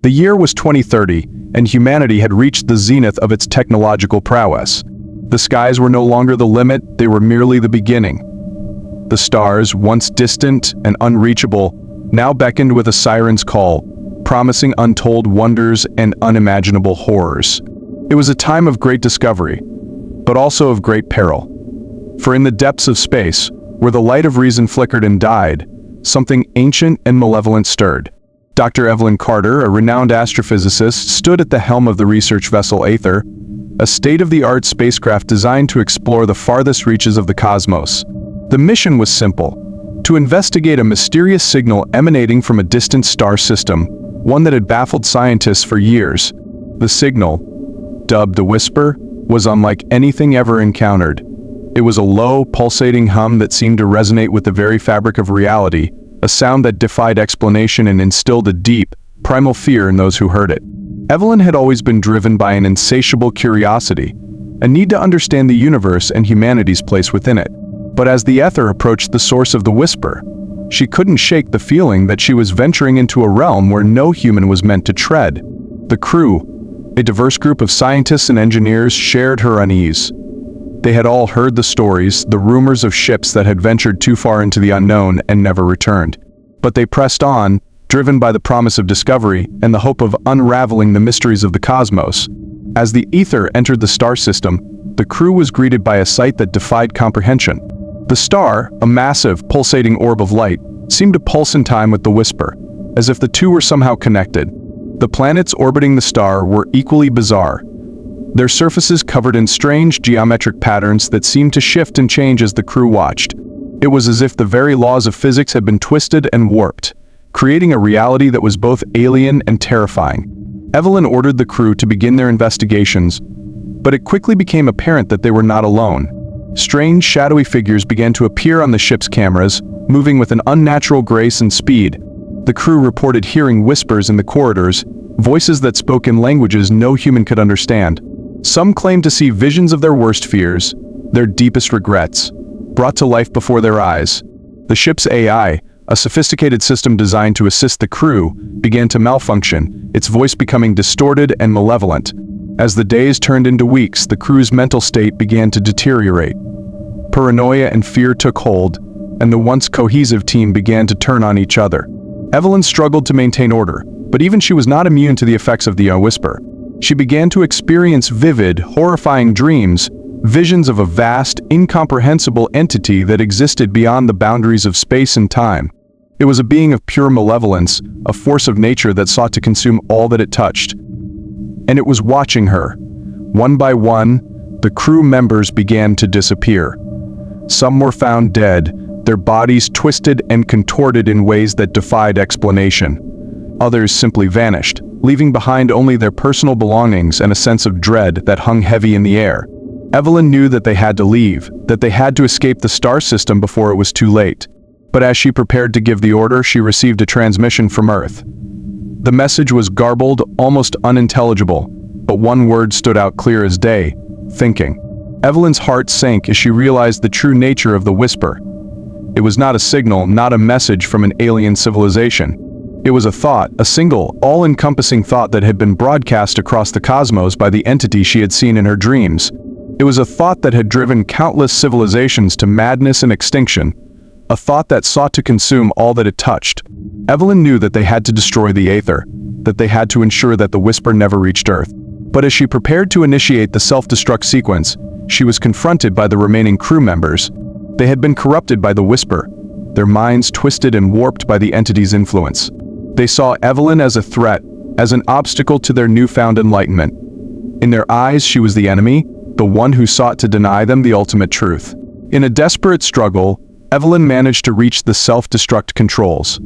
The year was 2030, and humanity had reached the zenith of its technological prowess. The skies were no longer the limit, they were merely the beginning. The stars, once distant and unreachable, now beckoned with a siren's call, promising untold wonders and unimaginable horrors. It was a time of great discovery, but also of great peril. For in the depths of space, where the light of reason flickered and died, something ancient and malevolent stirred. Dr. Evelyn Carter, a renowned astrophysicist, stood at the helm of the research vessel Aether, a state-of-the-art spacecraft designed to explore the farthest reaches of the cosmos. The mission was simple: to investigate a mysterious signal emanating from a distant star system, one that had baffled scientists for years. The signal, dubbed a whisper, was unlike anything ever encountered. It was a low, pulsating hum that seemed to resonate with the very fabric of reality, a sound that defied explanation and instilled a deep, primal fear in those who heard it. Evelyn had always been driven by an insatiable curiosity, a need to understand the universe and humanity's place within it. But as the Aether approached the source of the whisper, she couldn't shake the feeling that she was venturing into a realm where no human was meant to tread. The crew, a diverse group of scientists and engineers, shared her unease. They had all heard the stories, the rumors of ships that had ventured too far into the unknown and never returned. But they pressed on, driven by the promise of discovery and the hope of unraveling the mysteries of the cosmos. As the Aether entered the star system, the crew was greeted by a sight that defied comprehension. The star, a massive, pulsating orb of light, seemed to pulse in time with the whisper, as if the two were somehow connected. The planets orbiting the star were equally bizarre, their surfaces covered in strange geometric patterns that seemed to shift and change as the crew watched. It was as if the very laws of physics had been twisted and warped, creating a reality that was both alien and terrifying. Evelyn ordered the crew to begin their investigations, but it quickly became apparent that they were not alone. Strange, shadowy figures began to appear on the ship's cameras, moving with an unnatural grace and speed. The crew reported hearing whispers in the corridors, voices that spoke in languages no human could understand. Some claimed to see visions of their worst fears, their deepest regrets, brought to life before their eyes. The ship's AI, a sophisticated system designed to assist the crew, began to malfunction, its voice becoming distorted and malevolent. As the days turned into weeks, the crew's mental state began to deteriorate. Paranoia and fear took hold, and the once cohesive team began to turn on each other. Evelyn struggled to maintain order, but even she was not immune to the effects of the whisper. She began to experience vivid, horrifying dreams, visions of a vast, incomprehensible entity that existed beyond the boundaries of space and time. It was a being of pure malevolence, a force of nature that sought to consume all that it touched. And it was watching her. One by one, the crew members began to disappear. Some were found dead, their bodies twisted and contorted in ways that defied explanation. Others simply vanished, leaving behind only their personal belongings and a sense of dread that hung heavy in the air. Evelyn knew that they had to leave, that they had to escape the star system before it was too late. But as she prepared to give the order, she received a transmission from Earth. The message was garbled, almost unintelligible, but one word stood out clear as day: thinking. Evelyn's heart sank as she realized the true nature of the whisper. It was not a signal, not a message from an alien civilization. It was a thought, a single, all-encompassing thought that had been broadcast across the cosmos by the entity she had seen in her dreams. It was a thought that had driven countless civilizations to madness and extinction, a thought that sought to consume all that it touched. Evelyn knew that they had to destroy the Aether, that they had to ensure that the whisper never reached Earth. But as she prepared to initiate the self-destruct sequence, she was confronted by the remaining crew members. They had been corrupted by the whisper, their minds twisted and warped by the entity's influence. They saw Evelyn as a threat, as an obstacle to their newfound enlightenment. In their eyes, she was the enemy, the one who sought to deny them the ultimate truth. In a desperate struggle, Evelyn managed to reach the self-destruct controls.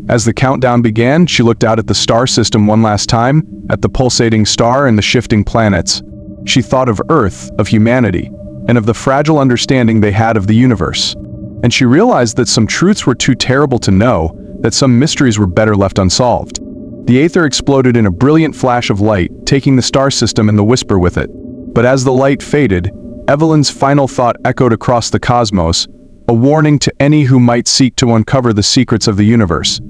As the countdown began, she looked out at the star system one last time, at the pulsating star and the shifting planets. She thought of Earth, of humanity, and of the fragile understanding they had of the universe. And she realized that some truths were too terrible to know, that some mysteries were better left unsolved. The Aether exploded in a brilliant flash of light, taking the star system and the whisper with it. But as the light faded, Evelyn's final thought echoed across the cosmos, a warning to any who might seek to uncover the secrets of the universe.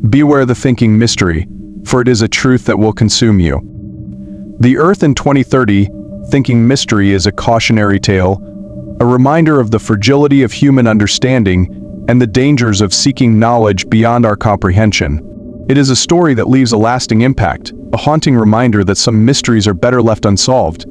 Beware the thinking mystery, for it is a truth that will consume you. The Earth in 2030, Thinking Mystery is a cautionary tale, a reminder of the fragility of human understanding and the dangers of seeking knowledge beyond our comprehension. It is a story that leaves a lasting impact, a haunting reminder that some mysteries are better left unsolved,